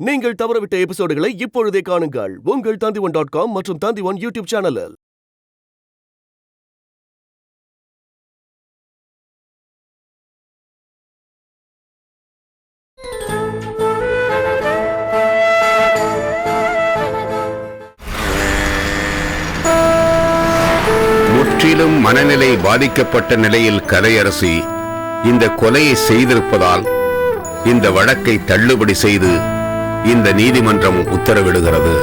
நீங்கள் தவறவிட்ட எபிசோடுகளை இப்பொழுதே காணுங்கள் உங்கள் Tandivan.com மற்றும் Tandivan யூடியூப் சேனலில். முற்றிலும் மனநிலை பாதிக்கப்பட்ட நிலையில் கலையரசி இந்த கொலையை செய்திருப்பதால் இந்த வழக்கை தள்ளுபடி செய்து இந்த நீதிமன்றம் உத்தரவிடுகிறது.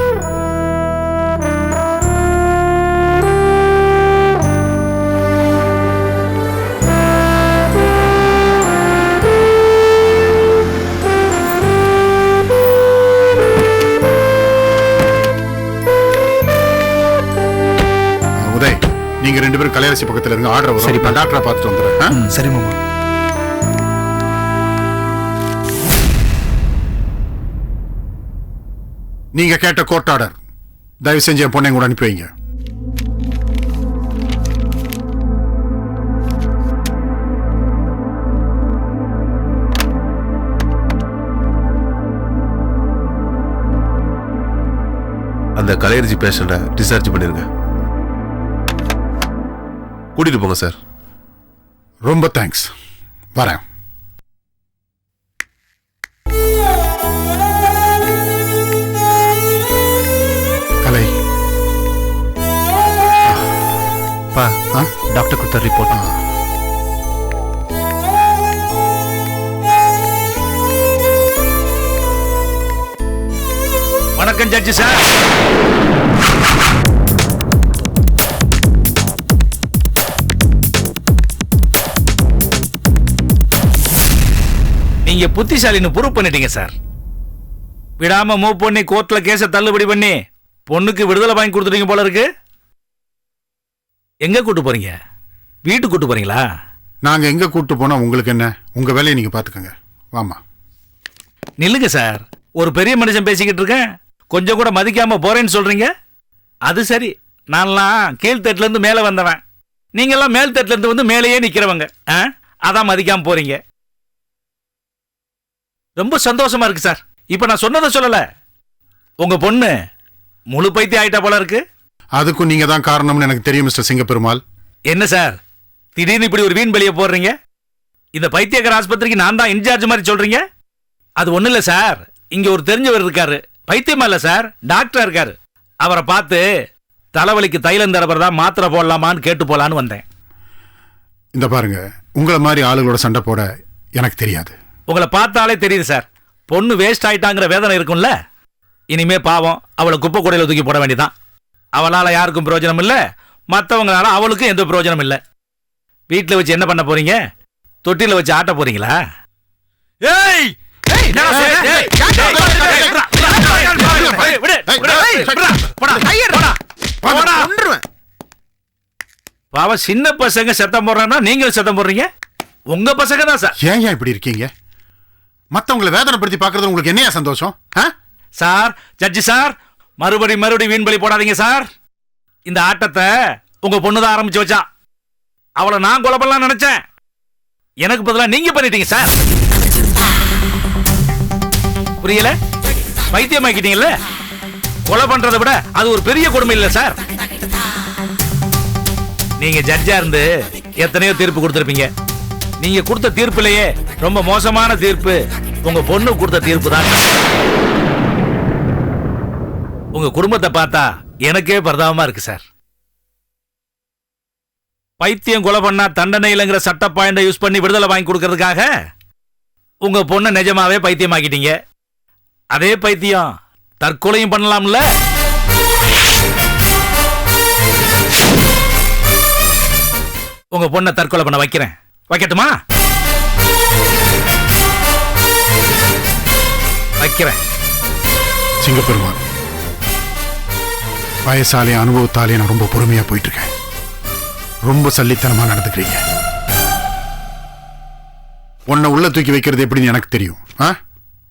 உதய், நீங்க ரெண்டு பேரும் கலையரசி பக்கத்துல இருங்க. ஆர்டர் வரும். சரிப்பா, டாக்டரை பார்த்துட்டு வந்துடுறேன். சரி மாமா. நீங்க கேட்ட கோர்ட் ஆர்டர் தயவு செஞ்சு என் பொண்ணை கூட அனுப்பி வைங்க. அந்த கலையரசி பேஷண்ட்டை டிஸ்சார்ஜ் பண்ணிருங்க. கூட்டிட்டு போங்க சார். ரொம்ப தேங்க்ஸ். வரேன். கலை, டாக்டர் கொடுத்த ரிப்போர்ட். வணக்கம் ஜட்ஜி சார். நீங்க புத்திசாலின்னு ப்ரூவ் பண்ணிட்டீங்க சார். விடாம மூவ் பண்ணி கோர்ட்ல கேஸை தள்ளுபடி பண்ணி பொண்ணுக்கு விடுதலை வாங்கி கொடுத்துட்டீங்க போல இருக்கு. எங்க கூட்டு போறீங்க? வீட்டுக்கு கூட்டு போறீங்களா? நாங்க எங்க கூட்டு போனா உங்களுக்கு என்ன? உங்க வேலையை நீங்க பாத்துக்கங்க. வாமா. நில்லுங்க சார். ஒரு பெரிய மனுஷன் பேசிக்கிட்டு இருக்கேன், கொஞ்சம் கூட மதிக்காம போறேன்னு சொல்றீங்க. அது சரி, நான்லாம் கீழ்த்தட்டுல இருந்து மேல வந்தவன், நீங்கெல்லாம் மேல் தட்டுல இருந்து வந்து மேலேயே நிக்கிறவங்க. அதான் மதிக்காம போறீங்க. ரொம்ப சந்தோஷமா இருக்கு சார். இப்ப நான் சொன்னதை சொல்லல, உங்க பொண்ணு முழு பைத்தியம் ஆயிட்டா போல இருக்கு. அதுக்கும் நீங்க தான் காரணம்னு எனக்கு தெரியும் மிஸ்டர் சிங்கப்பெருமாள். என்ன சார் திடீர்னு இப்படி ஒரு வீண் பலிய போடுறீங்க? இந்த பைத்தியக்கார ஆஸ்பத்திரிக்கு நான் தான் இன்சார்ஜ் மாதிரி சொல்றீங்க. அது ஒண்ணு இல்ல சார், இங்க ஒரு தெரிஞ்சவர் இருக்காரு. பைத்தியமா இல்ல சார், டாக்டரா இருக்காரு. அவரை பார்த்து தலைவலிக்கு தைலம் தரப்பறதா மாத்திரை போடலாமான்னு கேட்டு போலான்னு வந்தேன். இந்த பாருங்க, உங்களை மாதிரி ஆளுகளோட சண்டை போட எனக்கு தெரியாது. உங்களை பார்த்தாலே தெரியுது சார், பொண்ணு வேஸ்ட் ஆயிட்டாங்கிற வேதனை இருக்கும்ல. இனிமே பாவம் அவளை குப்பை கூடையில தூக்கி போட வேண்டியதான். அவளால யாருக்கும் பிரயோஜனம் இல்ல, மற்றவங்களால அவளுக்கும் எந்த பிரயோஜனம் இல்ல. வீட்டில் வச்சு என்ன பண்ண போறீங்க? தொட்டில வச்சு ஆட்ட போறீங்களா? ஏய் பாவம், சின்ன பசங்க சத்தம் போடுறான்னா நீங்களும் சத்தம் போடுறீங்க. உங்க பசங்க தான் சார். ஏன் இப்படி இருக்கீங்க? மத்தவங்களை வேதனைப்படுத்தி பாக்குறது உங்களுக்கு என்னையா சந்தோஷம்? சார், ஜட்ஜி சார், மறுபடி வீண்பலி போடாதீங்க சார். இந்த ஆட்டத்தை உங்க பொண்ணுதான் ஆரம்பிச்சு வச்சா. அவளை நான் கொலை பண்ணலாம் நினைச்சேன், எனக்கு பதிலா நீங்க பண்ணிட்டீங்க சார். புரியல? பைத்தியமாக்கிட்டீங்கல்ல. கொலை பண்றதை விட அது ஒரு பெரிய கொடுமை இல்ல சார். நீங்க ஜட்ஜா இருந்து எத்தனையோ தீர்ப்பு கொடுத்திருப்பீங்க. நீங்க கொடுத்த தீர்ப்பிலேயே ரொம்ப மோசமான தீர்ப்பு உங்க பொண்ணு கொடுத்த தீர்ப்பு தான். உங்க குடும்பத்தை பார்த்தா எனக்கே பரிதாபமா இருக்கு சார். பைத்தியம் கொலை பண்ணா தண்டனை இல்லைங்கிற சட்ட பாயிண்ட யூஸ் பண்ணி விடுதலை வாங்கி கொடுக்கறதுக்காக உங்க பொண்ணை நிஜமாவே பைத்தியமாக்கிட்டீங்க. அதே பைத்தியம் தற்கொலையும் பண்ணலாம்ல. உங்க பொண்ணை தற்கொலை பண்ண வைக்கிறேன். வைக்கட்டுமா? வைக்கிறேன். சிங்கப்பெருமாள், வயசாலே அனுபவத்தாலே நான் ரொம்ப பொறுமையா போயிட்டு இருக்கேன். ரொம்ப சல்லித்தனமா நடந்துக்கிறீங்க. உன்னை உள்ள தூக்கி வைக்கிறது எப்படின்னு எனக்கு தெரியும்.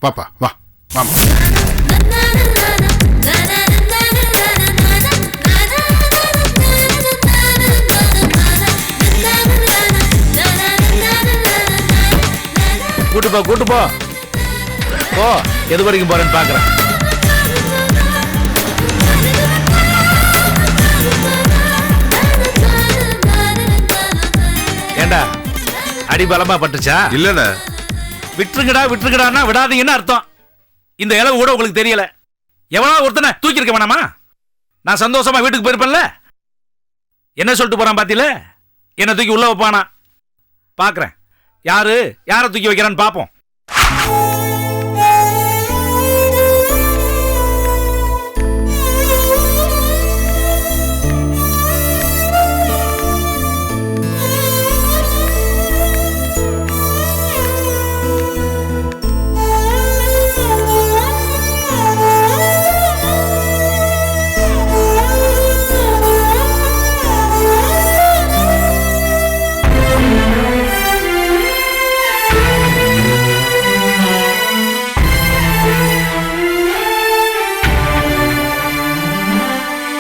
பாப்பா வா. கூட்டு போ. ஓ எது வரைக்கும் போறேன்னு பாக்குறேன். ஏண்டா அடி பலமா பட்டுச்சா? இல்லண்ணா. விட்டுருங்கடான்னா விடாதீங்கன்னு அர்த்தம். இந்த இளவு கூட உங்களுக்கு தெரியல. எவனா ஒருத்தனை தூக்கி இருக்க வேணாமா? நான் சந்தோஷமா வீட்டுக்கு போயிருப்பேன்ல. என்ன சொல்லிட்டு போறான் பாத்தீல? என்ன தூக்கி உள்ள வைப்பானா? பாக்குறேன் யாரை தூக்கி வைக்கிறான்னு பாப்போம்.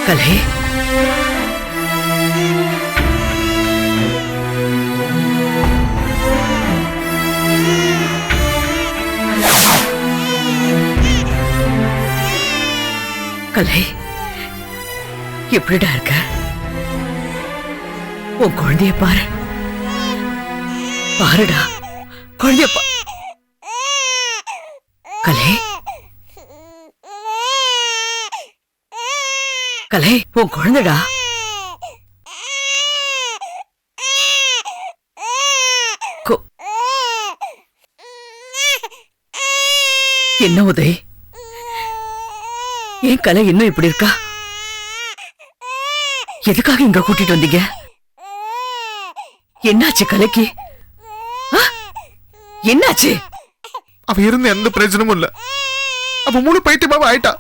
கலை, கலை, எப்படிடா இருக்க? உன் குழந்தைய பாரு, பாருடா குழந்தைய கலை, கலை, உன் குழந்தைடா. என்ன உதய், ஏன் கலை இன்னும் இப்படி இருக்கா? எதுக்காக இங்க கூட்டிட்டு வந்தீங்க? என்னாச்சு கலைக்கு? என்னாச்சு? அவ இருந்த எந்த பிரச்சனமும் இல்ல. அவ முழு பைத்தியமாவ ஆயிட்டா.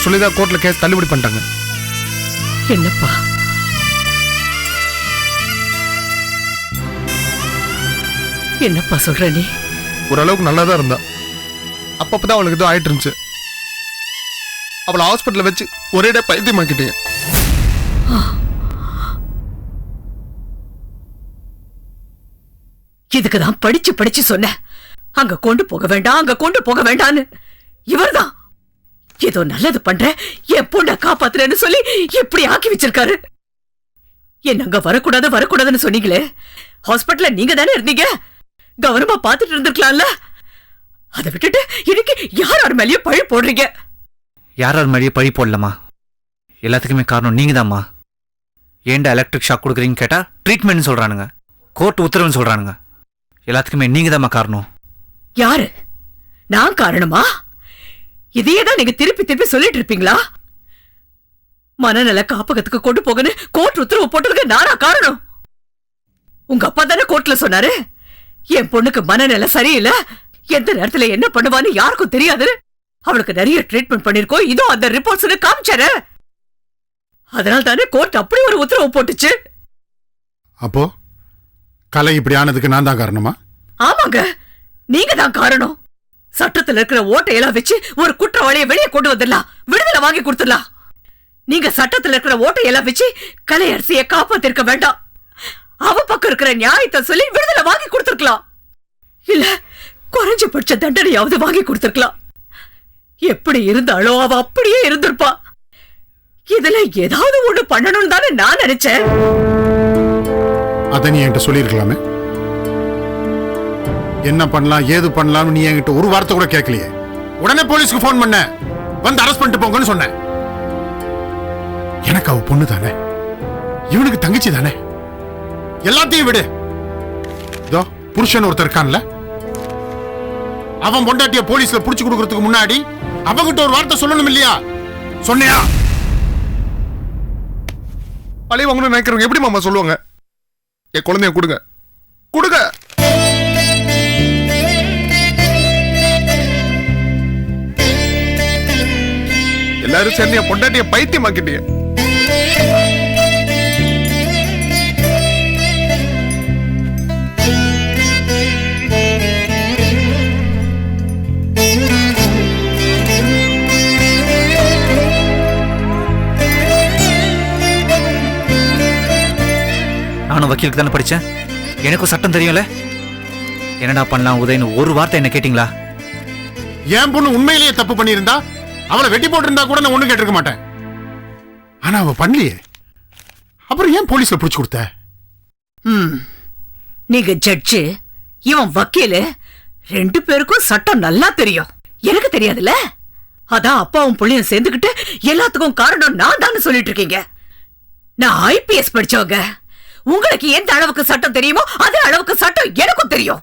சொல்லிதான் கோர்ட்ல கேஸ் தள்ளுபடி பண்ணிட்டாங்க. என்னப்பா என்னப்பா சொல்ற நீ? ஓரளவுக்கு நல்லா தான் இருந்தா. அப்பதான் அவளுக்கு ஏதோ ஆயிட்டு இருந்துச்சு. அவளை ஹாஸ்பிட்டல்ல வச்சு ஒரேடா பைத்தியமாக்கிட்டீங்க. இதுக்குதான் படிச்சு படிச்சு சொன்ன, அங்க கொண்டு போக வேண்டாம், அங்க கொண்டு போக வேண்டான்னு. இவர்தான் ஏதோ நல்லது பண்ற, என் பொண்ண காப்பாத்துறேன்னு சொல்லி இப்படி ஆக்கி வச்சிருக்காரு. என்ன அங்க வரக்கூடாதுன்னு சொன்னீங்களே, ஹாஸ்பிட்டல்ல நீங்க தானே இருந்தீங்க, கவனமா பாத்துட்டு இருந்திருக்கலாம்ல. அதை விட்டுட்டு இன்னைக்கு யார் மேலேயும் பழி போடுறீங்க? யார் மேலேயும் பழி போடலமா, எல்லாத்துக்குமே காரணம் நீங்க தான்மா. ஏன்டா எலக்ட்ரிக் ஷாக் கொடுக்குறீங்கன்னு கேட்டா ட்ரீட்மெண்ட் சொல்றானுங்க, கோர்ட் உத்தரவுன்னு சொல்றானுங்க. எல்லாத்துக்குமே நீங்க தான்மா காரணம். யாரு? நான் காரணமா? இதையேதான் நீங்க திருப்பி திருப்பி சொல்லிட்டு இருப்பீங்களா? மனநல காப்பகத்துக்கு கொண்டு போகன்னு கோர்ட் உத்தரவு போட்டதுக்கு நானா காரணம்? உங்க அப்பா தானே கோர்ட்ல சொன்னாரு, என் பொண்ணுக்கு மனநல சரியில்லை, எந்த நேரத்துல என்ன பண்ணுவான்னு யாருக்கும் தெரியாது, அவளுக்கு நிறைய ட்ரீட்மெண்ட் பண்ணிருக்கோம், இதோ அந்த ரிப்போர்ட்ஸ் காமிச்சாரு. அதனால தானே கோர்ட் அப்படி ஒரு உத்தரவு போட்டுச்சு. அப்போ கலை இப்படி ஆனதுக்கு நான் தான் காரணமா? ஆமாங்க, நீங்க தான் காரணம். சட்டத்துல இருக்கிற ஓட்டையெல்லாம் வச்சு ஒரு குற்றவாளியை வெளியே கொண்டு வந்துடலாம், விடுதலை வாங்கி கொடுத்துடலாம். நீங்க சட்டத்துல இருக்கிற ஓட்டையெல்லாம் வச்சு கலையரசியை காப்பாத்திருக்க வேண்டாம், அவ பக்கம் இருக்கிற நியாயத்தை சொல்லி விடுதலை வாங்கி கொடுத்திருக்கலாம். இல்ல குறைஞ்சபட்ச தண்டனையாவது வாங்கி கொடுத்திருக்கலாம். எப்படி இருந்தாலும் அவ அப்படியே இருந்திருப்பா. இதுல ஏதாவது ஒண்ணு பண்ணணும்னு தானே நான் நினைச்சேன். அத நீ என்கிட்ட சொல்லிருக்கலாமே. என்ன பண்ணலாம் ஏது பண்ணலாம் நீ என்கிட்ட ஒரு வார்த்தை கூட கேட்கலையே. உடனே போலீஸ்க்கு போன் பண்ண, வந்து அரெஸ்ட் பண்ணிட்டு போங்கன்னு சொன்னேன். எனக்கு அவ பொண்ணு தானே, இவனுக்கு தங்கச்சி தானே, எல்லாத்தையும் விடு. இதோ புருஷன் ஒருத்தர் இருக்கான்ல, அவன் பொண்டாட்டிய போலீஸ்ல புடிச்சு கொடுக்கறதுக்கு முன்னாடி அவகிட்ட ஒரு வார்த்தை சொல்லணும் இல்லையா? சொன்னியா? பழைய வாங்கணும்னு நினைக்கிறவங்க எப்படி மாமா சொல்லுவாங்க? என் குழந்தைய கொடுங்க கொடுங்க. எல்லாரும் சேர்ந்து என் பொண்டாட்டிய பைத்தியமாக்கிட்டீங்க. நானும் வக்கீலுக்கு தானே படிச்சேன், எனக்கும் சட்டம் தெரியும்ல. என்னடா பண்ணலாம் உதயன்னு ஒரு வார்த்தை என்ன கேட்டீங்களா? என் பொண்ணு உண்மையிலேயே தப்பு பண்ணியிருந்தா அவளை வெட்டி போட்டிருந்தா கூட நான் ஒண்ணும் கேட்டிருக்க மாட்டேன். ஆனா அவ பண்ணலையே, அப்புறம் ஏன் போலீஸ்ல புடிச்சு கொடுத்த? நீங்க ஜட்ஜு, இவன் வக்கீலு, 2 பேருக்கும் சட்டம் நல்லா தெரியும். எனக்கு தெரியாதுல்ல. அதான் அப்பாவும் புள்ளையும் சேர்ந்துக்கிட்டு எல்லாத்துக்கும் காரணம் நான் தான் சொல்லிட்டு இருக்கீங்க. நான் IPS படிச்சவங்க. உங்களுக்கு எந்த அளவுக்கு சட்டம் தெரியுமோ அதே அளவுக்கு சட்டம் எனக்கும் தெரியும்.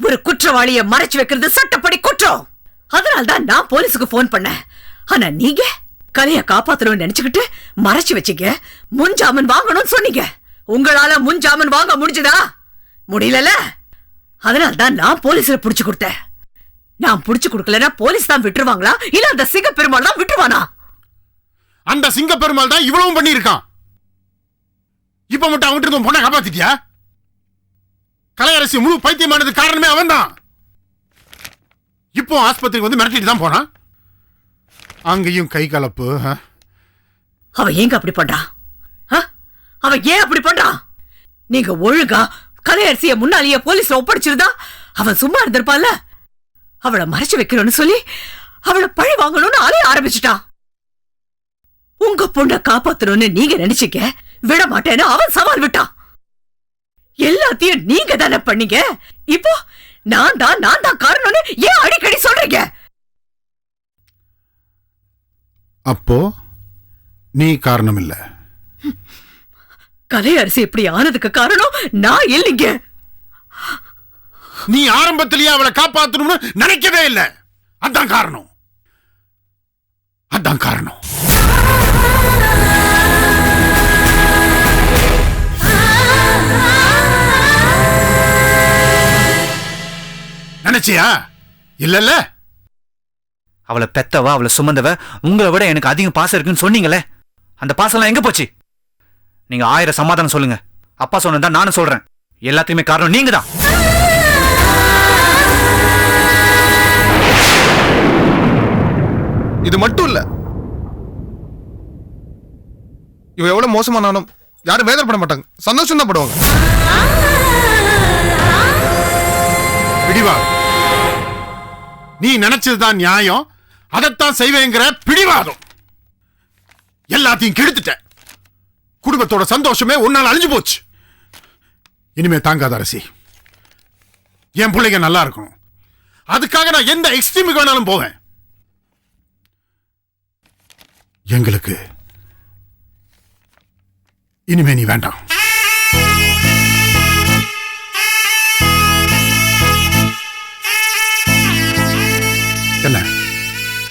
ஒரு குற்றவாளியை மறைச்சு வைக்கிறது சட்டப்படி குற்றம். அதனால்தான் நான் போலீஸுக்கு போன் பண்ணேன். ஆனா நீங்க கலைய காப்பாத்தணும்னு நினைச்சுக்கிட்டு மறைச்சு வச்சீங்க. முன்ஜாமீன் வாங்கணும்னு சொன்னீங்க. உங்களால முன்ஜாமீன் வாங்க முடிஞ்சதா? முடியல. அதனால்தான் நான் போலீஸ்ல புடிச்சு கொடுத்தேன். நான் புடிச்சு கொடுக்கலன்னா போலீஸ் தான் விட்டுருவாங்களா, இல்ல அந்த சிங்க பெருமாள் தான் விட்டுருவானா? அந்த சிங்க பெருமாள் தான் இவ்வளவும் பண்ணியிருக்கான். இப்ப மட்டும் அவன்கிட்ட பொண்ணை காப்பாத்திட்டியா? கலையரசி முழு பைத்தியமானது காரணமே அவன் தான். இப்போ ஆஸ்பத்திரிக்கு வந்து மிரட்டிட்டு தான் போனான். அங்கேயும் கை கலப்பு. அவன் ஏங்க அப்படி பண்றான்? அவன் ஏன் அப்படி பண்றான்? நீங்க ஒழுங்கா கலையரசிய முன்னாலேயே போலீஸ்ல ஒப்படைச்சிருந்தா அவன் சும்மா இருந்திருப்பான்ல. அவளை மறைச்சு வைக்கணும்னு சொல்லி அவளை பழி வாங்கணும்னு அலைய ஆரம்பிச்சுட்டான். உங்க பொண்ணை காப்பாத்தணும்னு நீங்க நினைச்சீங்க, விட மாட்டேன்னு அவன் சவால் விட்டான். எல்லாத்தையும் நீங்க தானே பண்ணீங்க. இப்போ நான் தான் காரணம்னு ஏன் அடிக்கடி சொல்றீங்க? அப்போ நீ காரணம் இல்ல. கலையரசி இப்படி ஆனதுக்கு காரணம் நான் இல்லைங்க. நீ ஆரம்பத்திலேயே அவளை காப்பாத்தணும்னு நினைக்கவே இல்லை. அதான் காரணம். அதான் காரணம். நினைச்சியா? இல்லல்ல. அவளை பெத்தவ, அவளை சுமந்தவ, உங்களை விட எனக்கு அதிகம் பாசம் இருக்குன்னு சொன்னீங்களே, அந்த பாசம்லாம் எங்க போச்சு? நீங்க 1000 சமாதானம் சொல்லுங்க, அப்பா சொன்னதா நானும் சொல்றேன். எல்லாத்தையுமே காரணம் நீங்க தான். இது மட்டும் இல்ல, இவ எவ்வளவு மோசமானாலும் யாரும் வேதனைப்பட மாட்டாங்க, சந்தோஷம் தான் படுவாங்க. பிடிவா, நீ நினைச்சதுதான் நியாயம், அதைத்தான் செய்வேங்கிற பிடிவாதம் எல்லாத்தையும் கெடுத்துட்ட. குடும்பத்தோட சந்தோஷமே உன்னால அழிஞ்சு போச்சு. இனிமே தாங்காத அரசி. என் பிள்ளைங்க நல்லா இருக்கணும், அதுக்காக நான் எந்த எக்ஸ்ட்ரீமுக்கு வேணாலும் போவேன். எங்களுக்கு இனிமே நீ வேண்டாம். என்ன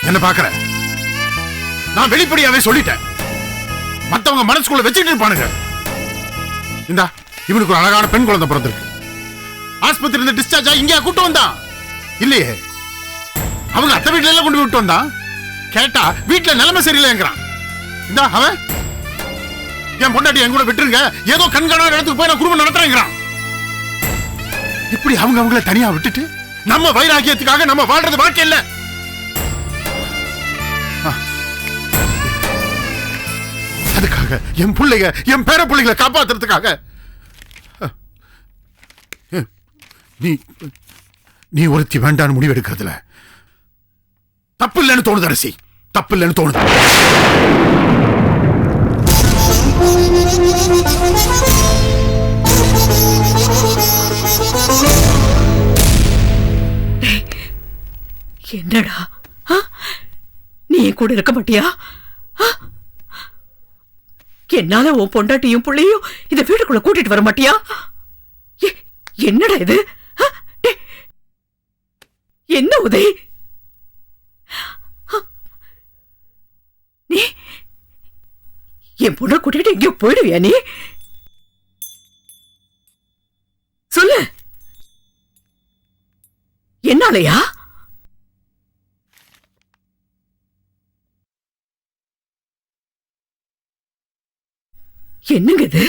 என்ன பாக்குற? நான் வெளிப்படையாவே சொல்லிட்டேன். மத்தவங்க மனசுக்குள்ள வச்சுக்கிட்டு இருப்பானுங்க. இந்தா இவனுக்கு ஒரு அழகான பெண் குழந்தை பிறந்திருக்கு. ஆஸ்பத்திரி இருந்து டிஸ்சார்ஜ் ஆகி இங்கே கூட்டு வந்தான். இல்லையே, அவங்க அத்தை வீட்டுல எல்லாம் கொண்டு விட்டு வந்தான். கேட்டா வீட்டுல நிலைமை சரியில்லைங்கிறான். இந்தா அவன் என் பொண்டாட்டி என் கூட விட்டுருங்க, ஏதோ கண்காணாத இடத்துக்கு போய் நான் குடும்பம் நடத்துறேங்கிறான். இப்படி அவங்க அவங்கள தனியா விட்டுட்டு நம்ம வைராகியத்துக்காக நம்ம வாழ்றது வாழ்க்கை இல்ல. அதுக்காக என் பிள்ளைங்க, என் பேர பிள்ளைங்களை காப்பாத்துறதுக்காக நீ நீ ஒருத்தி வேண்டான்னு முடிவு எடுக்கிறதுல தப்பு இல்லைன்னு தோணுது அரசி, தப்பு இல்லைன்னு தோணுது. என்னடா நீ கூட இருக்க மாட்டியா? என்னால உன் பொண்டாட்டியும் பிள்ளையும் இந்த வீட்டுக்குள்ள கூட்டிட்டு வர மாட்டியா? என்னடா இது? என்ன உதய், நீ என் பொண்ணை கூட்டிட்டு எங்கேயோ போயிடுவியா? நீ சொல்லு, என்னாலயா? என்னங்க இது?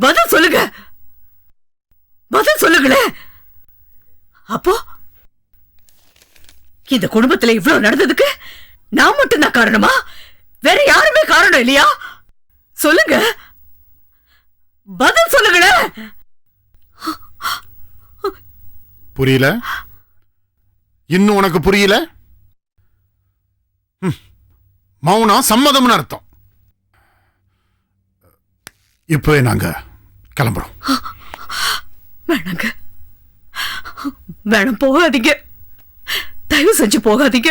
பதில் சொல்லுங்க, பதில் சொல்லுங்களே. அப்போ இந்த குடும்பத்துல இவ்வளவு நடந்ததுக்கு நான் மட்டும்தான் காரணமா? வேற யாருமே காரணம் இல்லையா? சொல்லுங்க, பதில் சொல்லுங்களே. புரியல? இன்னும் உனக்கு புரியல? மௌனம் சம்மதம்னு அர்த்தம். இப்பவே நாங்க கிளம்புறோம். வேணாங்க, வேணாம், போகாதீங்க, தயவு செஞ்சு போகாதீங்க.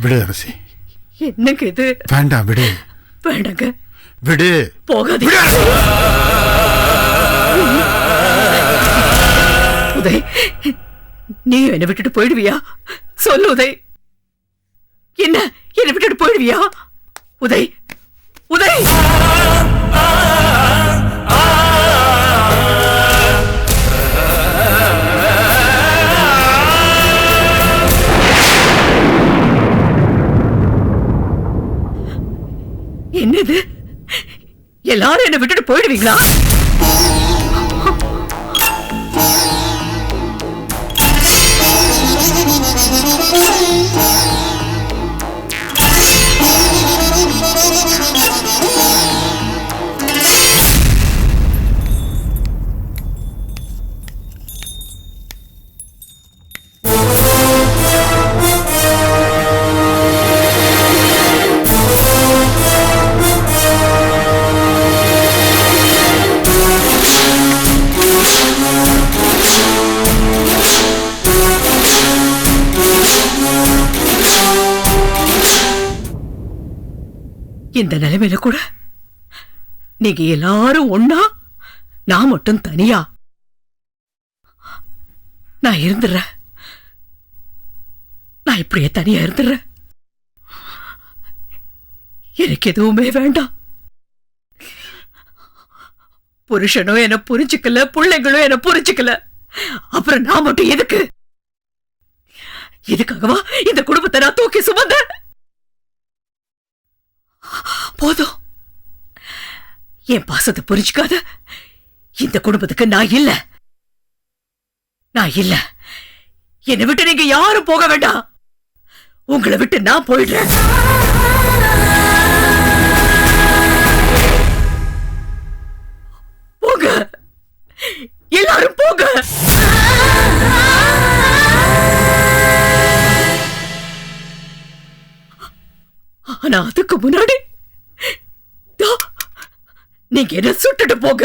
விடு அரசி. என்னங்க இது? வேண்டாம், விடு. வேண்டாங்க, விடு. போகாதீங்க. உதய், நீ என்னை விட்டுட்டு போயிடுவியா? சொல்லு உதய். என்ன என்னை விட்டுட்டு போயிடுவியா? உதய், உதய். என்னது? எல்லாரும் என்னை விட்டுட்டு போயிடுவீங்களா? இந்த நிலைமையில கூட நீங்க எல்லாரும் ஒன்னா, நான் மட்டும் தனியா. நான் இருந்துடுறேன், நான் இப்படியே தனியா இருந்துடுறேன். எனக்கு எதுவுமே வேண்டாம். புருஷனும் என்ன புரிஞ்சுக்கல, பிள்ளைங்களும் என்ன புரிஞ்சுக்கல. அப்புறம் நான் மட்டும் எதுக்கு? இதுக்காகவா இந்த குடும்பத்தை நான் தூக்கி சுமந்த? போதும். என் பாசத்தை புரிஞ்சுக்காத இந்த குடும்பத்துக்கு நான் இல்ல, நான் இல்ல. என்னை விட்டு நீங்க யாரும் போக வேண்டாம். உங்களை விட்டு நான் போயிடுறேன். போங்க, எல்லாரும் போங்க. ஆனா அதுக்கு முன்னாடி நீங்க என்ன சுட்டுட்டு போங்க.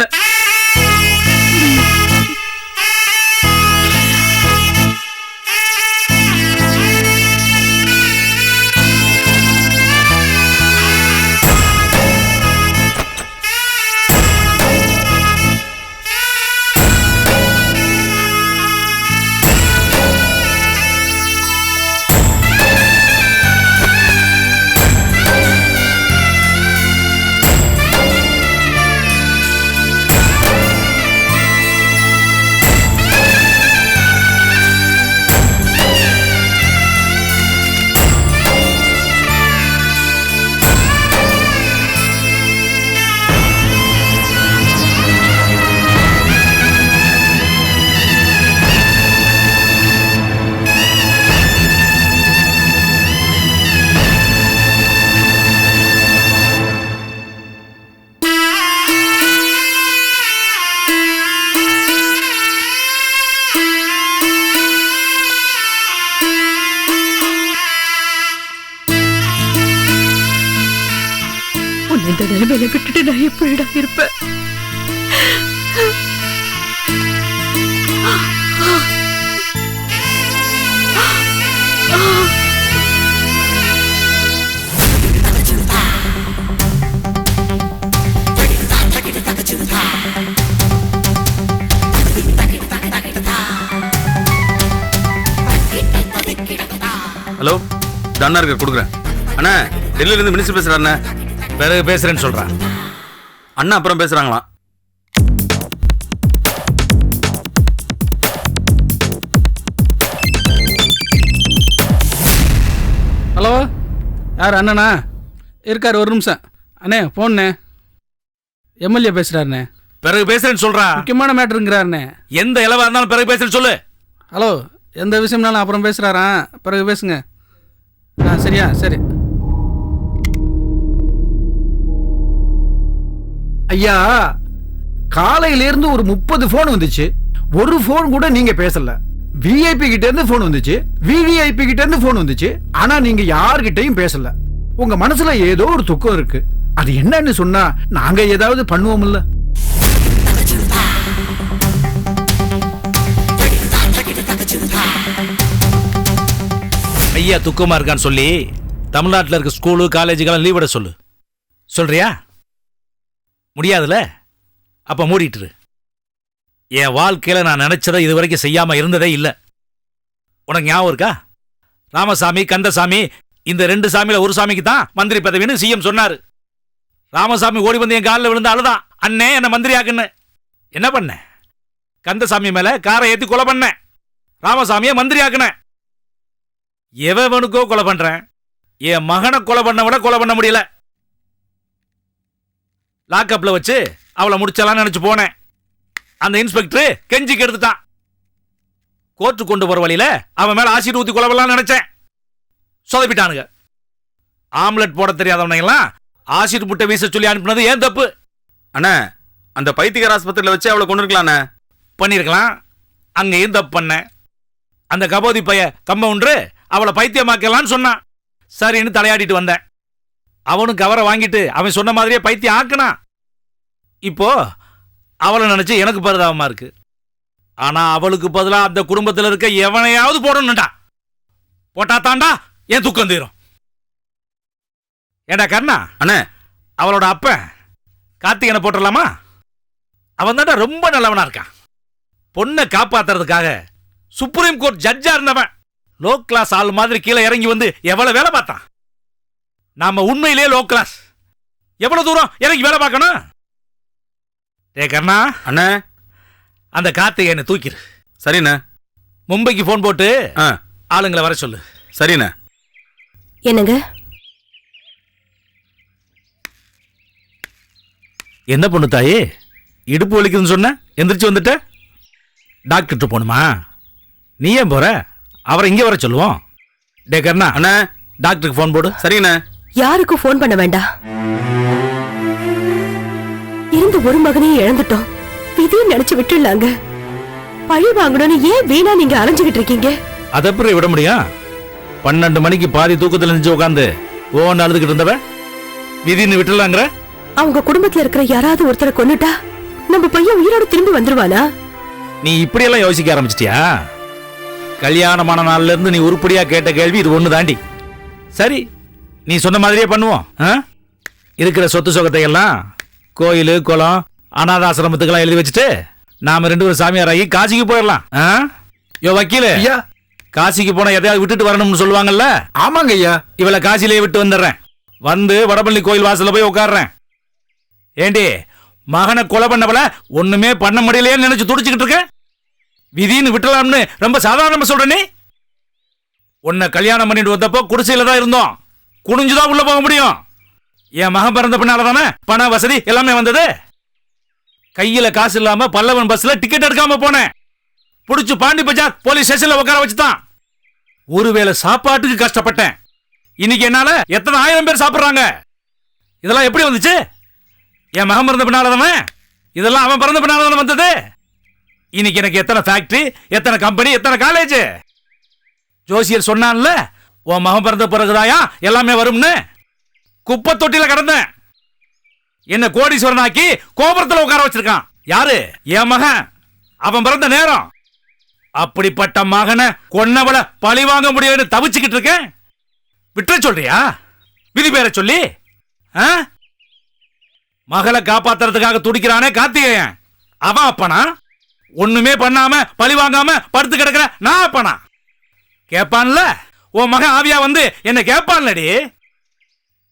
இந்த நிலைமையில விட்டுட்டு நான் எப்படிடா இருப்பேன்? ஹலோ, தன்னா இருக்க கொடுக்குறேன். அண்ணா, டெல்லியில இருந்து மினிஸ்டர் பேசுறாருண்ணே. பிறகு பேசுறேன்னு சொல்றான். அண்ணா அப்புறம் பேசுறாங்களாம். ஹலோ, யார்? அண்ணனா இருக்கார், ஒரு நிமிஷம். அண்ணே போண்ணே, எம்எல்ஏ பேசுறாருண்ணே. பிறகு பேசுறேன்னு சொல்றா. முக்கியமான மேட்டருங்கிறாருண்ணே. எந்த இலவா இருந்தாலும் பிறகு பேசுறேன்னு சொல்லு. ஹலோ, எந்த விஷயம்னாலும் அப்புறம் பேசுறாராம், பிறகு பேசுங்க. சரியா? சரி ஐயா, காலையிலேருந்து ஒரு 30 போன் வந்துச்சு. ஒரு போன் கூட நீங்க பேசல. விஐபி கிட்ட இருந்து போன் வந்துச்சு, விவிஐபி கிட்ட இருந்து போன் வந்துச்சு. ஆனா நீங்க யார்கிட்டயும் பேசல. உங்க மனசுல ஏதோ ஒரு துக்கம் இருக்கு. அது என்னன்னு சொன்னா நாங்க ஏதாவது பண்ணுவோம்ல. ஐயா துக்கமா இருக்கான்னு சொல்லி தமிழ்நாட்டில் இருக்க ஸ்கூலு காலேஜுக்கெல்லாம் லீவ் விட சொல்லு. சொல்றியா? முடியாதுல? அப்ப மூடிட்டுரு. என் வாழ்க்கையில நான் நினைச்சதை இதுவரைக்கும் செய்யாம இருந்ததே இல்லை. உனக்கு ஞாபகம் இருக்கா? ராமசாமி கந்தசாமி, இந்த 2 சாமியில ஒரு சாமிக்கு தான் மந்திரி பதவின்னு சிஎம் சொன்னாரு. ராமசாமி ஓடி வந்து என் காலில் விழுந்த அழுதான், அண்ணே என்ன மந்திரி ஆக்குன்னு. என்ன பண்ண? கந்தசாமி மேல காரை ஏத்தி கொலை பண்ண, ராமசாமியை மந்திரி ஆக்குன. எவனுக்கோ கொலை பண்றேன், என் மகனை கொலை பண்ண விட கொலை பண்ண முடியல. லாக்அப்ல வச்சு அவளை முடிச்சலான்னு நினைச்சு போனேன். அந்த இன்ஸ்பெக்டர் கெஞ்சிக்கு எடுத்துட்டான். கோர்ட்டு கொண்டு போற வழியில அவன் மேல ஆசிட் ஊத்தி கொலை பண்ணலாம்னு நினைச்சேன். சொதப்பிட்டானுங்க. ஆம்லெட் போட தெரியாதவனைங்க எல்லாம் ஆசிட் முட்டை வீச சொல்லி அனுப்பினது ஏன் தப்பு? அண்ணா, அந்த பைத்தியக்கார ஆஸ்பத்திரியில வச்சு அவளை கொண்டு இருக்கலாண்ணே. பண்ணிருக்கலாம். அங்கேயும் தப்பு பண்ண. அந்த கபோதி பைய கம்பவுண்டரு அவளை பைத்தியமாக்கலான்னு சொன்னான். சரின்னு தலையாடிட்டு வந்தேன். அவனும் கவரை வாங்கிட்டு அவன் சொன்ன மாதிரியே பைத்தியம் ஆக்குனான். இப்போ அவளை நினைச்சு எனக்கு பரிதாபமா இருக்கு. ஆனா அவளுக்கு பதிலா அந்த குடும்பத்தில் இருக்க எவனையாவது போடணும்டா. போட்டா தாண்டா என் துக்கம் தீரும். ஏண்டா கண்ணா, அண்ணே அவளோட அப்பன் கார்த்திகனை போட்டுடலாமா? அவன் தாண்டா ரொம்ப நல்லவனா இருக்கான். பொண்ணை காப்பாத்துறதுக்காக சுப்ரீம் கோர்ட் ஜட்ஜா இருந்தவன். லோ கிளாஸ் ஆள் மாதிரி கீழே இறங்கி வந்து எவ்வளவு வேலை பார்த்தான். நாம உண்மையிலேயே லோ கிளாஸ். எவ்வளவு தூரம் இறங்கி வேலை பார்க்கணும்? டே கண்ணா, அண்ணே அந்த கார்த்திகேயனை தூக்கிரு. சரிண்ணே. மும்பைக்கு போன் போட்டு ஆளுங்களை வர சொல்லு. சரிண்ணே. என்னங்க? என்ன பொண்ணு தாயே, இடுப்பு வலிக்குதுன்னு சொன்ன, எந்திரிச்சு வந்துட்ட? டாக்டர் போணுமா? நீ ஏன் போற? அவரை இங்கே வர சொல்லுவோம். டே கண்ணா, அண்ணே டாக்டருக்கு போன் போடு. சரிண்ணே. யாருக்கும் போன் பண்ண வேண்டாம். இருந்த ஒரு மகனையும் இழந்துட்டோம். விதியும் நினைச்சு விட்டுலாங்க. பழி வாங்கணும்னு ஏன் வீணா நீங்க அலைஞ்சுகிட்டு இருக்கீங்க? அதை எப்படி விட முடியும்? 12 மணிக்கு பாதி தூக்கத்துல நின்று உட்காந்து ஓன்னு அழுதுகிட்டு இருந்தவ விதின்னு விட்டுலாங்கிற? அவங்க குடும்பத்துல இருக்கிற யாராவது ஒருத்தரை கொன்னுட்டா நம்ம பையன் உயிரோட திரும்பி வந்துருவானா? நீ இப்படியெல்லாம் யோசிக்க ஆரம்பிச்சிட்டியா? கல்யாணமான நாள்ல இருந்து நீ உருப்படியா கேட்ட கேள்வி இது ஒண்ணு தாண்டி. சரி, நீ சொன்ன மாதிரியே பண்ணுவோம். இருக்கிற சொத்து சொகத்தை எல்லாம் கோயில் குளம் அனாதாசிரமத்துக்கெல்லாம் எழுதி வச்சுட்டு நாம 2 பேரும் சாமியாராகி காசிக்கு போயிடலாம். யோ வக்கீலு, காசிக்கு போன எதையாவது விட்டுட்டு வரணும்னு சொல்லுவாங்கல்ல? ஆமாங்க ஐயா. இவளை காசிலேயே விட்டு வந்துடுறேன். வந்து வடபள்ளி கோயில் வாசல்ல போய் உட்காடுறேன். ஏண்டி, மகனை கொலை பண்ணவள ஒண்ணுமே பண்ண முடியலையேன்னு நினைச்சு துடிச்சுக்கிட்டு இருக்க? விதின்னு விட்டலாம்னு ரொம்ப சாதாரணமா சொல்ற நீ? உன்னை கல்யாணம் பண்ணிட்டு வந்தப்போ குடிசையில தான் இருந்தோம். குனிஞ்சுதான் உள்ள போக முடியும். என் மகன் பிறந்த பின்னால தானே பண வசதி எல்லாமே வந்தது. கையில காசு இல்லாம பல்லவன் பஸ்ல டிக்கெட் எடுக்காம போனேன். புடிச்சு பாண்டி பஜார் போலீஸ் ஸ்டேஷன்ல உட்கார வச்சுதான். ஒருவேளை சாப்பாட்டுக்கு கஷ்டப்பட்டேன். இன்னைக்கு என்னால எத்தனை ஆயிரம் பேர் சாப்பிடுறாங்க. இதெல்லாம் எப்படி வந்துச்சு? என் மகன் பிறந்த பின்னால தானே. இதெல்லாம் அவன் பிறந்த பின்னால தானே வந்தது. இன்னைக்கு எனக்கு எத்தனை ஃபேக்டரி, எத்தனை கம்பெனி, எத்தனை காலேஜ். ஜோசியர் சொன்னான்ல, உன் மகன் பிறந்த பிறகுதாயா எல்லாமே வரும்னு. குப்பை தொட்டில கடந்தேன். என்ன கோடீஸ்வரனாக்கி கோபுரத்துல உட்கார வச்சிருக்கான். யாரு? என் மகன். அவன் பிறந்த நேரம். அப்படிப்பட்ட மகனை கொன்னவள பழி வாங்க முடியாது தவிச்சுக்கிட்டு இருக்கேன். விட்டுற சொல்றியா? விதி பேர சொல்லி மகளை காப்பாத்துறதுக்காக துடிக்கிறானே கார்த்திகேயன், அவன் அப்பனா? ஒண்ணுமே பண்ணாம பழி வாங்காம படுத்து கிடக்குற நான் அப்பனா? கேப்பான்ல, உன் மகன் ஆவியா வந்து என்ன கேப்பான்லடி.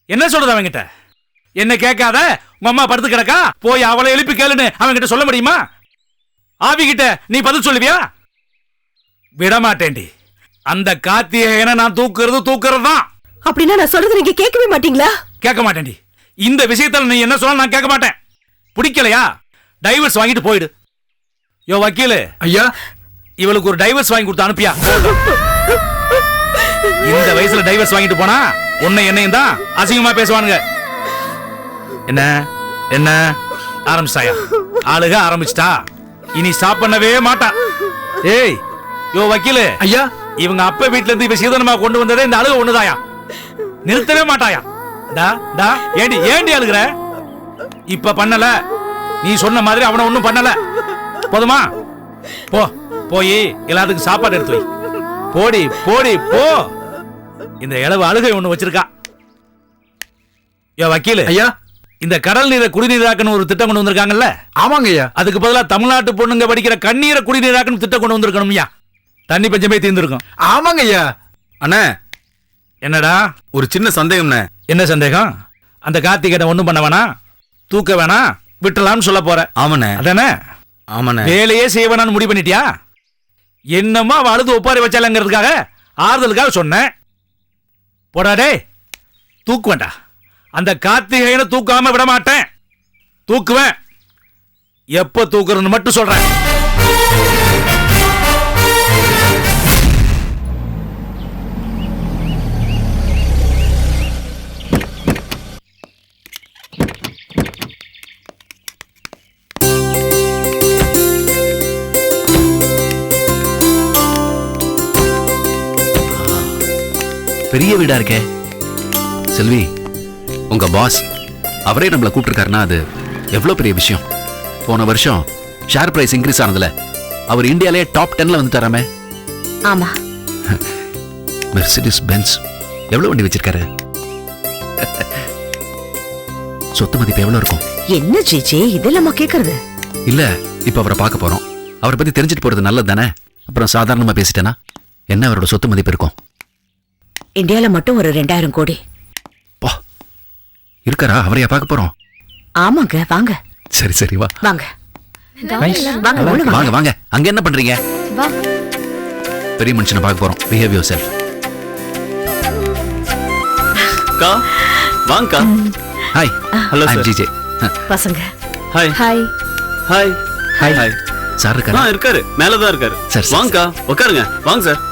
என்ன சொல்றது அவன்கிட்ட? என்ன கேட்காத உங்க அம்மா படுத்து கிடக்கா, போய் அவளை எழுப்பி கேளுன்னு அவன்கிட்ட சொல்ல முடியுமா? ஆவி கிட்ட நீ பதில் சொல்லுவியா? விடமாட்டேன்டி. அந்த கார்த்திகேயனை நான் தூக்குறது தான். அப்படின்னா நான் சொல்றது நீங்க கேட்கவே மாட்டீங்களா? கேட்க மாட்டேன்டி. இந்த விஷயத்துல நீ என்ன சொல்ல நான் கேட்க மாட்டேன். பிடிக்கலையா டைவர்ஸ் வாங்கிட்டு போயிடு. யோ வக்கீலு, ஐயா இவளுக்கு ஒரு டைவர்ஸ் வாங்கி கொடுத்து அனுப்பியா. இந்த வயசுல டைவர்ஸ் வாங்கிட்டு போனா உன்னை என்னையும் தான் அசிங்கமா பேசுவானுங்க. என்ன என்ன ஆரம்பிச்சாயா? ஆளுக ஆரம்பிச்சிட்டா இனி ஸ்டாப் பண்ணவே மாட்டா. ஏய் யோ வக்கீலு, ஐயா இவங்க அப்ப வீட்டுல இருந்து இப்ப சீதனமா கொண்டு வந்ததே இந்த அழுக ஒண்ணுதாயா, நிறுத்தவே மாட்டாயா. டா டா ஏண்டி அழுகுற? இப்ப பண்ணல, நீ சொன்ன மாதிரி அவனை ஒண்ணும் பண்ணல. போதுமா? போய் எல்லாத்துக்கும் சாப்பாடு எடுத்து வை. போடி போடி போ. இந்த இளவு அழுகை ஒண்ணு வச்சிருக்கா. யோ வக்கீலு, ஐயா இந்த கடல் நீரை குடிநீராக்கணும் ஒரு திட்டம் கொண்டு வந்திருக்காங்கல்ல? ஆமாங்க ஐயா. அதுக்கு பதிலா தமிழ்நாட்டு பொண்ணுங்க படிக்கிற கண்ணீரை குடிநீராக்கணும் திட்டம் கொண்டு வந்திருக்கணும்யா. தண்ணி பஞ்சமே தீர்ந்திருக்கும். ஆமாங்க ஐயா. அண்ணே என்னடா ஒரு சின்ன சந்தேகம்ண்ணே. என்ன சந்தேகம்? அந்த கார்த்திகேயனை ஒண்ணும் பண்ண வேணாம், தூக்க வேணாம், விட்டுலாம்னு சொல்ல போற. ஆமாண்ணே. அதானே? ஆமாண்ணே. வேலையே செய்ய வேணாம்னு முடிவு பண்ணிட்டியா? என்னமா அழுது ஒப்பாரி வச்சாலங்கிறதுக்காக ஆறுதலுக்காக சொன்னேன். போடாடே, தூக்கு வேண்டா. அந்த கார்த்திகேயனை தூக்காம விட மாட்டேன், தூக்குவேன். எப்ப தூக்குறன்னு மட்டும் சொல்றேன். பெரிய வீடா இருக்கே. செல்வி, உங்க பாஸ் அவரே நம்மளை கூப்பிட்டுருக்காருன்னா அது எவ்வளவு பெரிய விஷயம். போன வருஷம் ஷேர் பிரைஸ் இன்க்ரீஸ் ஆனதுல அவர் இந்தியாலே டாப் 10ல வந்துட்டாராமே. ஆமா. மெர்சிடிஸ் பென்ஸ் எவ்வளவு வண்டி வச்சிருக்காரு? சொத்து மதிப்பு எவ்வளவு இருக்கும்? என்ன ஜிஜே இதெல்லாமா கேக்குறது? இல்ல, இப்ப அவரை பார்க்க போறோம். அவரை பத்தி தெரிஞ்சுட்டு போறது நல்லது தானே. அப்புறம் சாதாரணமா பேசிட்டேனா என்ன அவரோட சொத்து மதிப்பு இருக்கும்? இந்தியால மட்டும் ஒரு 2000 கோடி இருக்காரா? அவரையா பார்க்க போறோம்? ஆமாங்க, வாங்க. சரி சரி வா. வாங்க வாங்க வாங்க. அங்க என்ன பண்றீங்க? பெரிய மனுஷனை பார்க்க போறோம். Behave yourself. கா வாங்கக்கா. Hi. Hello I am GJ. பசங்க hi. Hi. Hi. Hi. Hi. Sir இருக்காரா? இருக்காரு, மேல தான் இருக்காரு. சரி வாங்கக்கா, உட்காருங்க. வாங்க சார்,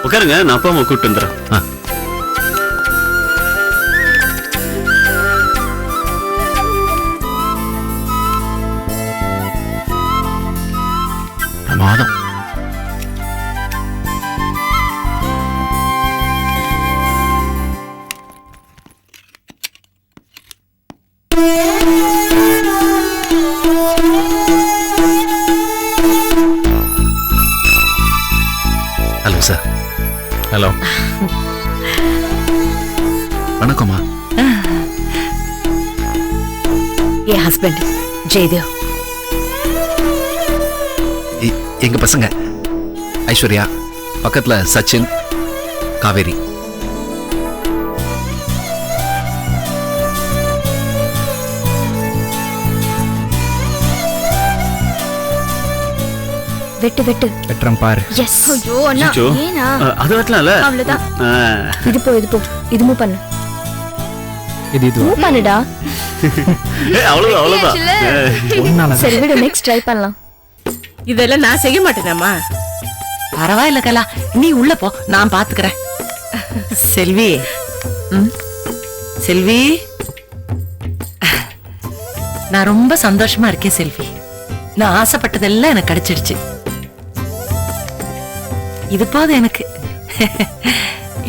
உட்காருங்க. நான் அப்பா அம்மா கூப்பிட்டு வந்துடுறேன். பிரமாதம். Hello sir. ஹலோ. வணக்கம்மா. என் ஹஸ்பண்ட் ஜெயதேவ். எங்க பசங்க ஐஸ்வர்யா, பக்கத்துல சச்சின், காவேரி. வெட்டு வெட்டு வெட்டுறேன் பாரு. எஸ். ஐயோ அண்ணா ஏனா? அது வெட்டலாம்ல. அவ்வளவுதான். இது போ இது மூவ் பண்ணு. இது மூவ் பண்ணுடா. அவ்வளவுதான் அவ்வளவுதான். சரி விடு, நெக்ஸ்ட் ட்ரை பண்ணலாம். இதெல்லாம் நான் செய்ய மாட்டேனாமா? பரவாயில்ல கலா, நீ உள்ள போ, நான் பாத்துக்கிறேன். செல்வி, செல்வி, நான் ரொம்ப சந்தோஷமா இருக்கேன் செல்வி. நான் ஆசைப்பட்டதெல்லாம் எனக்கு கிடைச்சிடுச்சு. இது போதும் எனக்கு.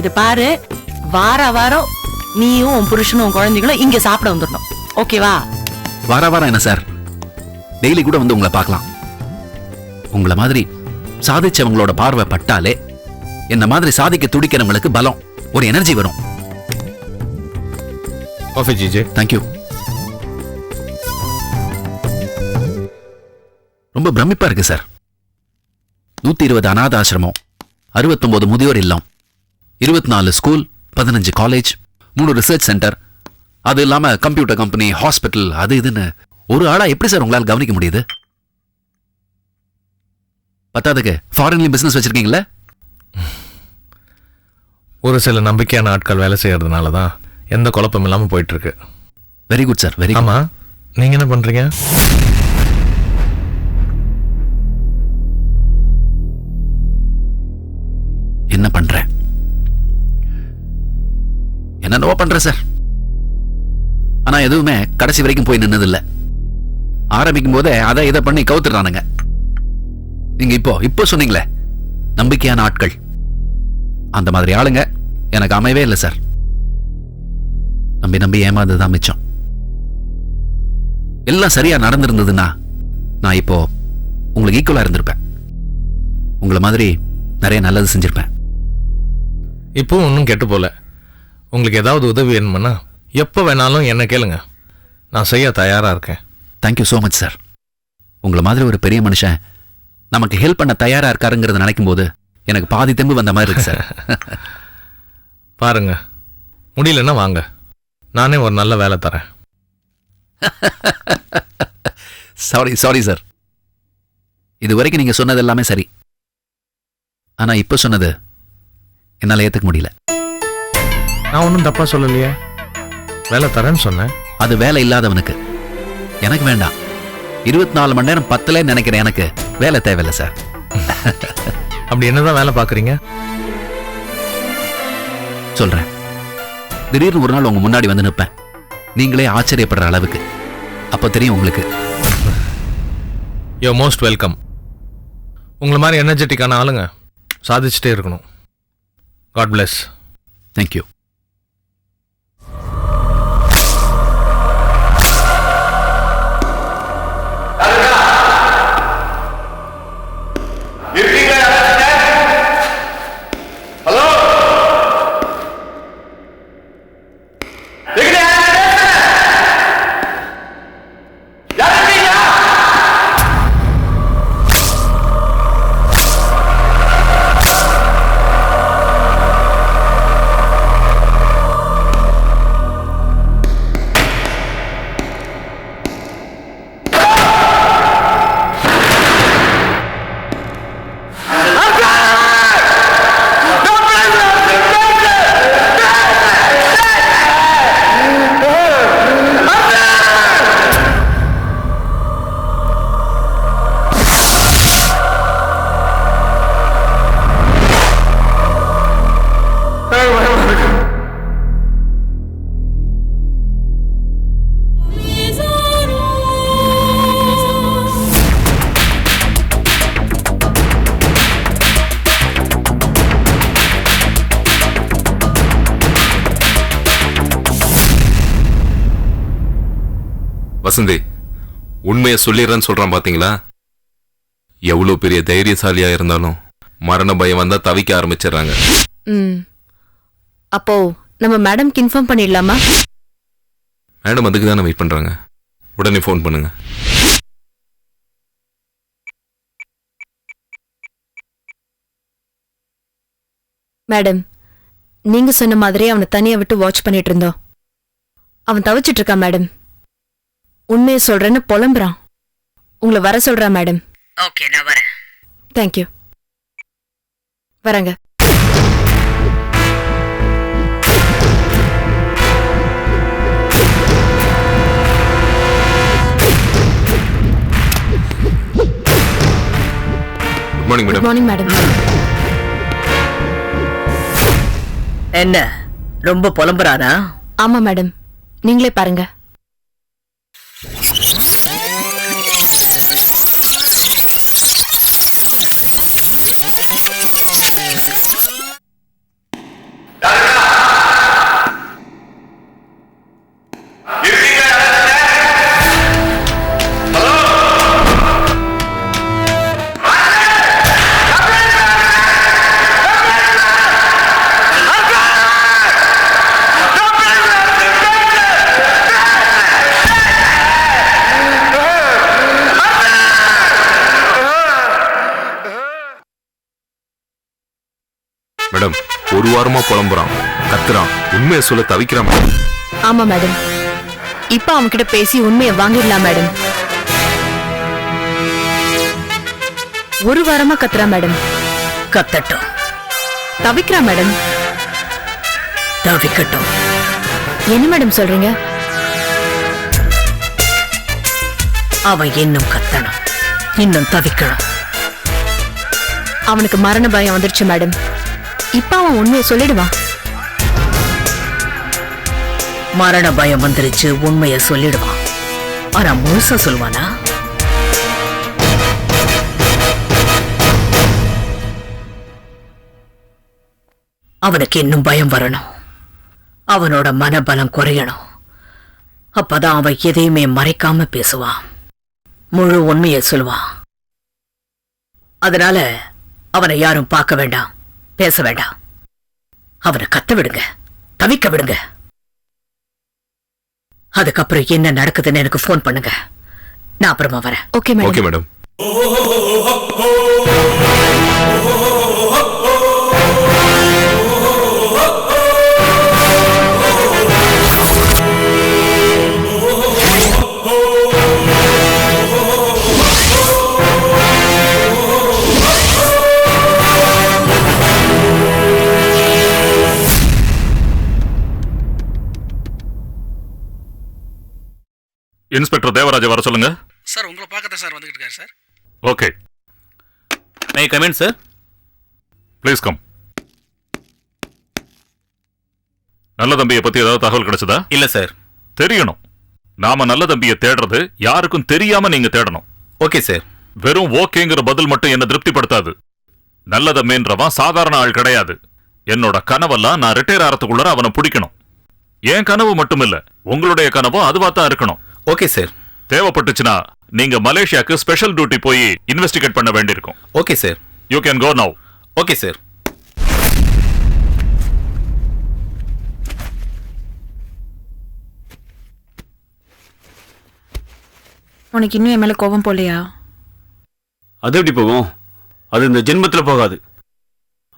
இது பாரு, வார வாரம் நீயும் உன் புருஷனும் உன் குழந்தைகளும் இங்க சாப்பிட வந்துடணும். ஓகேவா? வாரம் என்ன சார், டெய்லி கூட வந்து உங்களை பார்க்கலாம். உங்களை மாதிரி சாதிச்சவங்களோட பார்வை பட்டாலே என்ன மாதிரி சாதிக்க துடிக்கிறவங்களுக்கு பலம், ஒரு எனர்ஜி வரும். Coffee GJ. தேங்க்யூ. ரொம்ப பிரமிப்பா இருக்கு சார். 120 அநாத ஆசிரமம், 69 முதியோர் இல்லம், 24 ஸ்கூல், 15 காலேஜ், 3 ரிசர்ச் சென்டர், அது இல்லாம கம்ப்யூட்டர் கம்பெனி, ஹாஸ்பிட்டல், அது இதுன்னு ஒரு ஆளா எப்படி சார் உங்களால் கவனிக்க முடியுது? பத்தாதுக்கு ஃபாரின்லயும் பிசினஸ் வச்சிருக்கீங்களா? ஒரு சில நம்பிக்கையான ஆட்கள் வேலை செய்யறதுனால தான் எந்த குழப்பம் இல்லாமல் போயிட்டு இருக்கு. Very good sir, very good. ஆமா, நீங்க என்ன பண்றீங்க? என்ன பண்றேன்? என்னென்னவோ பண்றேன் சார். ஆனா எதுவுமே கடைசி வரைக்கும் போய் நின்னதில்லை. ஆரம்பிக்கும் போதே அதை இதை பண்ணி கவுத்துறானுங்க. நீங்க இப்போ சொன்னீங்களே நம்பிக்கையான ஆட்கள், அந்த மாதிரி ஆளுங்க எனக்கு அமையவே இல்லை சார். நம்பி ஏமாந்ததுதான் மிச்சம். எல்லாம் சரியா நடந்திருந்ததுன்னா நான் இப்போ உங்களுக்கு ஈக்குவலா இருந்திருப்பேன். உங்களை மாதிரி நிறைய நல்லது செஞ்சிருப்பேன். இப்போ ஒன்றும் கெட்டு போல. உங்களுக்கு ஏதாவது உதவி வேணும்னா எப்போ வேணாலும் என்ன கேளுங்க, நான் செய்ய தயாரா இருக்கேன். Thank you so much sir. உங்களை மாதிரி ஒரு பெரிய மனுஷன் நமக்கு ஹெல்ப் பண்ண தயாரா இருக்காருங்கிறத நினைக்கும் போது எனக்கு பாதி தெம்பு வந்த மாதிரி இருக்கு சார். பாருங்க, முடியலன்னா வாங்க, நானே ஒரு நல்ல வேலை தரேன். Sorry sir. இது வரைக்கும் நீங்க சொன்னது எல்லாமே சரி. ஆனா இப்ப சொன்னது என்னால ஏத்துக்க முடியல. நான் ஒன்றும் தப்பா சொல்லலையே, வேலை தரேன்னு சொன்னேன். அது வேலை இல்லாதவனுக்கு. எனக்கு வேண்டாம். 24 மணி நேரம் 10 நினைக்கிறேன். எனக்கு வேலை தேவையில்லை சார். அப்படி என்னதான் வேலை பாக்குறீங்க? சொல்றேன். திடீர்னு ஒரு நாள் உங்க முன்னாடி வந்து நிற்பேன், நீங்களே ஆச்சரியப்படுற அளவுக்கு. அப்ப தெரியும் உங்களுக்கு. You most welcome. உங்களை மாதிரி எனர்ஜெட்டிக்கான ஆளுங்க சாதிச்சுட்டே இருக்கணும். God plus. தேங்க்யூ. வசந்தி, உண்மையை சொல்லிடுறேன்னு சொல்றான் பாத்தீங்களா? எவ்வளவு பெரிய தைரியசாலியா இருந்தாலும் மரண பயம் வந்தா தவிக்க ஆரம்பிச்சிடறாங்க. அப்போ நம்ம மேடம்க்கு இன்ஃபார்ம் பண்ணிடலாமா? மேடம் அதுக்கு தானே வெயிட் பண்றாங்க. உடனே ஃபோன் பண்ணுங்க. மேடம், நீங்க சொன்ன மாதிரியே அவனை தனியா விட்டு வாட்ச் பண்ணிட்டு இருந்தோம். அவன் தவிச்சிட்டு இருக்கான் மேடம். உண்மையை சொல்றேன்னு புலம்புறான். உங்களை வர சொல்றான் மேடம். ஓகே, நான் வரேன். தேங்க்யூ. வரங்க. Good morning madam. Good morning madam. என்ன ரொம்ப புலம்புறானா? ஆமா மேடம், நீங்களே பாருங்க. மேடம், ஒரு வாரமா புலம்புறான், கத்துறான், உண்மையை சொல்ல தவிக்கிறான். ஆமா மேடம், இப்ப அவன்கிட்ட பேசி உண்மையை வாங்கிடலாம் மேடம். ஒரு வாரமா கத்துறா மேடம். கத்தட்டும். தவிக்கிறா மேடம். தவிக்கட்டும். என்ன மேடம் சொல்றீங்க? அவன் இன்னும் கத்தணும், இன்னும் தவிக்கணும். அவனுக்கு மரண பயம் வந்துருச்சு மேடம். இப்ப அவன் உண்மையை சொல்லிடுவான். மரண பயம் வந்துருச்சு, உண்மையை சொல்லிடுவான். ஆனா முழுசா சொல்லுவானா? அவனுக்கு இன்னும் பயம் வரணும், அவனோட மனபலம் குறையணும். அப்பதான் அவன் எதையுமே மறைக்காம பேசுவான், முழு உண்மையை சொல்லுவான். அதனால அவனை யாரும் பார்க்க வேண்டாம், பேச வேண்டாம். அவனை கத்த விடுங்க, தவிக்க விடுங்க. அதுக்கப்புறம் என்ன நடக்குதுன்னு எனக்கு போன் பண்ணுங்க, நான் அப்புறமா வரேன். Okay madam. Okay madam. Inspector Devaraja வர சொல்லுங்க. சார் உங்களை பார்க்கத்தான் சார் வந்துகிட்டு இருக்காரு sir. Okay. May come in sir. Please come. நல்ல தம்பியை பத்தி ஏதாவது தகவல் கிடைச்சதா? இல்ல சார். தெரியணும். நாம நல்ல தம்பியை தேடுறது யாருக்கும் தெரியாம நீங்க தேடணும். Okay sir. வெறும் ஓகேங்கிற பதில் மட்டும் என்ன திருப்திப்படுத்தாது. நல்ல தம்பின்றவன் சாதாரண ஆள் கிடையாது. என்னோட கனவெல்லாம் நான் ரிட்டையர் ஆகிறதுக்குள்ள அவனை பிடிக்கணும். என் கனவு மட்டும் இல்ல, உங்களுடைய கனவும் அதுவா தான் இருக்கணும். Okay sir. தேவைப்பட்டுச்சுன்னா நீங்க மலேசியாக்கு ஸ்பெஷல் டியூட்டி போய் இன்வெஸ்டிகேட் பண்ண வேண்டியிருக்கும். Okay sir. You can go now. Okay sir. உனக்கு இன்னும் என் மேல கோபம் போலையா? அது எப்படி போகும்? அது இந்த ஜென்மத்துல போகாது.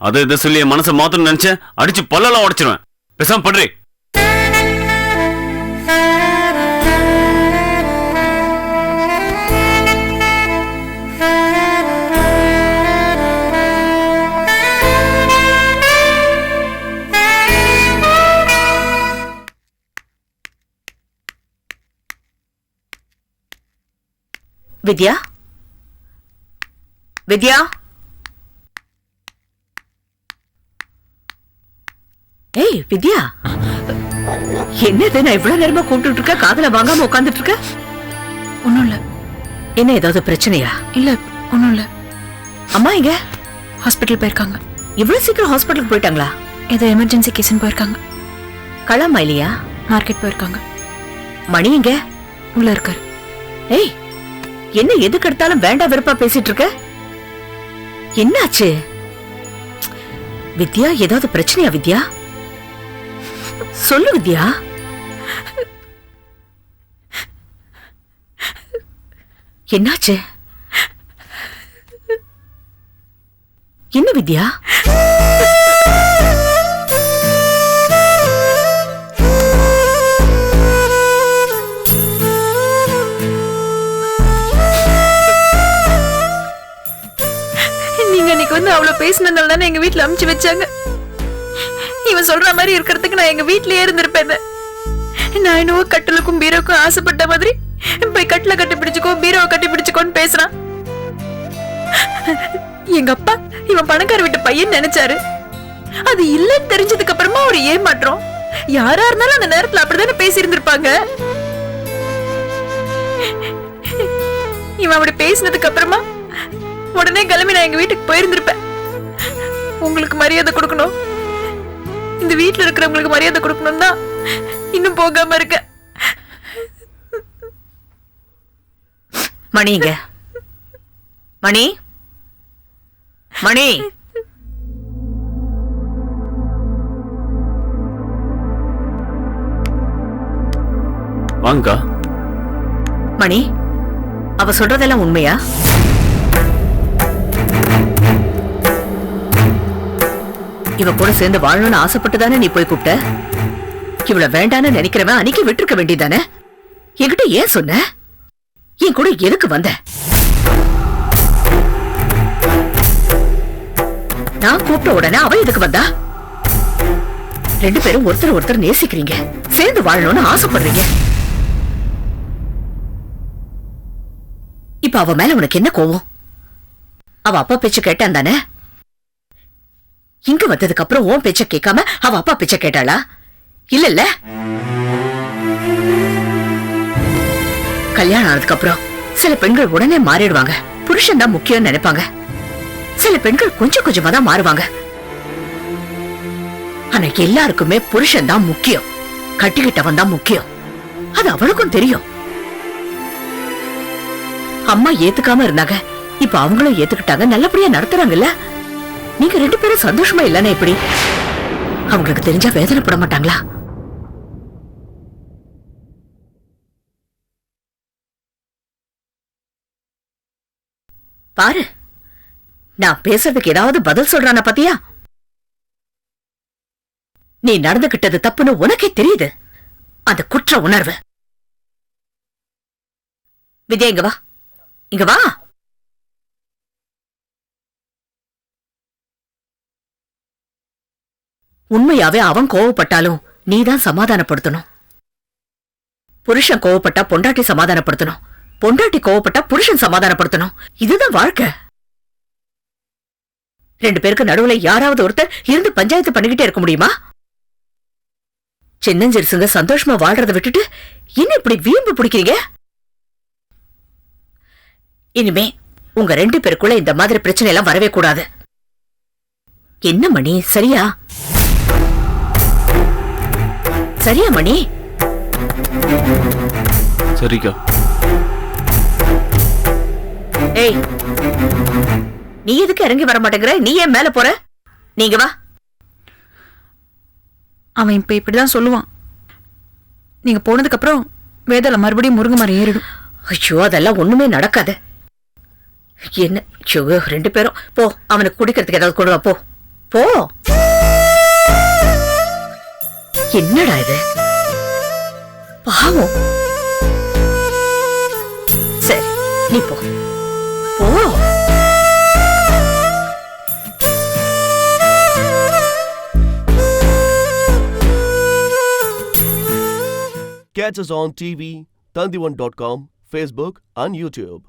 அதை இதை சொல்லி என் மனசை மாத்தணும்னு நினைச்சேன், அடிச்சு பல்லெல்லாம் உடைச்சிருவேன். பேசாம பண்றே. வித்யா, வித்யா, ஏய் வித்யா, என்னது நான் இவ்வளவு நேரமா கூப்பிட்டு இருக்க, காதுல வாங்காம உட்காந்துட்டு இருக்க? ஒண்ணும் இல்ல. என்ன ஏதாவது பிரச்சனையா? இல்ல ஒண்ணும் இல்ல. அம்மா எங்க? ஹாஸ்பிட்டல் போயிருக்காங்க. இவ்வளவு சீக்கிரம் ஹாஸ்பிட்டலுக்கு போயிட்டாங்களா? ஏதோ எமர்ஜென்சி கேஸ்ன்னு போயிருக்காங்க. களம்மா இல்லையா? மார்க்கெட் போயிருக்காங்க. மணி எங்க? உள்ள இருக்காரு. ஏய், என்ன எதுக்கு எடுத்தாலும் வேண்டாம் வெறுப்பா பேசிட்டு இருக்க? என்னாச்சு? வித்யா, ஏதாவது பிரச்சனையா வித்யா? சொல்லு வித்யா. என்னாச்சு? என்ன வித்யா? நீங்க அன்னைக்கு வந்து அவ்வளவு பேசினதால தானே எங்க வீட்டுல அமுச்சு வச்சாங்க. இவன் சொல்ற மாதிரி இருக்கிறதுக்கு நான் எங்க வீட்லயே இருந்திருப்பேன். நான் என்னவோ கட்டலுக்கும் பீரோக்கும் ஆசைப்பட்ட மாதிரி போய் கட்டில கட்டி பிடிச்சுக்கோ, பீரோவை கட்டி பிடிச்சுக்கோன்னு பேசுறான். எங்க அப்பா இவன் பணக்கார வீட்டு பையன் நினைச்சாரு. அது இல்லன்னு தெரிஞ்சதுக்கு அப்புறமா ஒரு ஏமாற்றம். யாரா இருந்தாலும் அந்த நேரத்துல அப்படித்தானே பேசி இருந்திருப்பாங்க. இவன் அப்படி பேசினதுக்கு அப்புறமா உடனே கிளம்பி நான் எங்க வீட்டுக்கு போயிருந்திருப்பேன். உங்களுக்கு மரியாதை கொடுக்கணும், இந்த வீட்டுல இருக்கிறவங்களுக்கு மரியாதை கொடுக்கணும் தான் இன்னும் போகாம இருக்க. மணிங்க, மணி, மணி, வாங்கக்கா. மணி, அவ சொல்றதெல்லாம் உண்மையா? இவ கூட சேர்ந்து வாழணும்னு ஆசைப்பட்டுதானே நீ போய் கூப்பிட்ட? இவள வேண்டான்னு நினைக்கிறவன் அன்னைக்கு விட்டுருக்க வேண்டியதானே? என்கிட்ட ஏன் சொன்ன? என் கூட எதுக்கு வந்த? நான் கூப்பிட்ட உடனே அவ எதுக்கு வந்தா? ரெண்டு பேரும் ஒருத்தர் ஒருத்தர் நேசிக்கிறீங்க, சேர்ந்து வாழணும்னு ஆசைப்படுறீங்க. இப்ப அவ மேல உனக்கு என்ன கோவம்? அவ அப்பா பேச்சு கேட்டான் தானே? இங்க வந்ததுக்கு அப்புறம் உன் பேச்ச கேட்காம அவ அப்பா பேச்ச கேட்டாளா? இல்ல கல்யாணம் ஆனதுக்கு அப்புறம் சில பெண்கள் உடனே மாறிடுவாங்க. புருஷன் தான் முக்கியம் நினைப்பாங்க. சில பெண்கள் கொஞ்சம் கொஞ்சமா தான் மாறுவாங்க. ஆனா எல்லாருக்குமே புருஷன் தான் முக்கியம், கட்டிக்கிட்டவன் தான் முக்கியம். அது அவளுக்கும் தெரியும். அம்மா ஏத்துக்காம இருந்தாங்க, இப்ப அவங்களும் ஏத்துக்கிட்டாங்க, நல்லபடியா நடத்துறாங்கல்ல. நீங்க ரெண்டு பேரும் சந்தோஷமா இல்லன்னா எப்படி? அவங்களுக்கு தெரிஞ்சா வேதனைப்பட மாட்டாங்களா? பாரு, நான் பேசுறதுக்கு ஏதாவது பதில் சொல்றான பாத்தியா? நீ நடந்துகிட்டது தப்புன்னு உனக்கே தெரியுது. அந்த குற்ற உணர்வு. வித்யா, இங்க வா, இங்க வா. உண்மையாவே அவன் கோவப்பட்டாலும் நீதான் சமாதானப்படுத்தணும். புருஷன் கோவப்பட்டா பொண்டாட்டி சமாதானப்படுத்தணும், பொண்டாட்டி கோவப்பட்டா புருஷன் சமாதானப்படுத்தணும். இதுதான் வாழ்க்கை. ரெண்டு பேருக்கு நடுவுல யாராவது ஒருத்தர் இருந்து பஞ்சாயத்து பண்ணிக்கிட்டே இருக்க முடியுமா? சின்னஞ்சிறுசுங்க சந்தோஷமா வாழ்றதை விட்டுட்டு என்ன இப்படி வீம்பு பிடிக்கிறீங்க? இனிமே உங்க ரெண்டு பேருக்குள்ள இந்த மாதிரி பிரச்சனை எல்லாம் வரவே கூடாது. என்ன மணி, சரியா? சரியா மணி? சரிக்கா. ஏய், நீ எதுக்கு இறங்கி வர மாட்டேங்கிற? நீ ஏன் மேல போற? நீங்க வா. அவன் இப்ப இப்படிதான் சொல்லுவான். நீங்க போனதுக்கு அப்புறம் வேதல மறுபடியும் முருங்கை மரம் ஏறிடும். ஐயோ, அதெல்லாம் ஒண்ணுமே நடக்காது. என்ன ரெண்டு பேரும் போ, அவனுக்கு குடிக்கிறதுக்கு ஏதாவது கொண்டு வா. போ போ. என்னடா இது பாவம். சரி, நீ போ போ. Catch us on TV, Tandivan.com, Facebook and YouTube.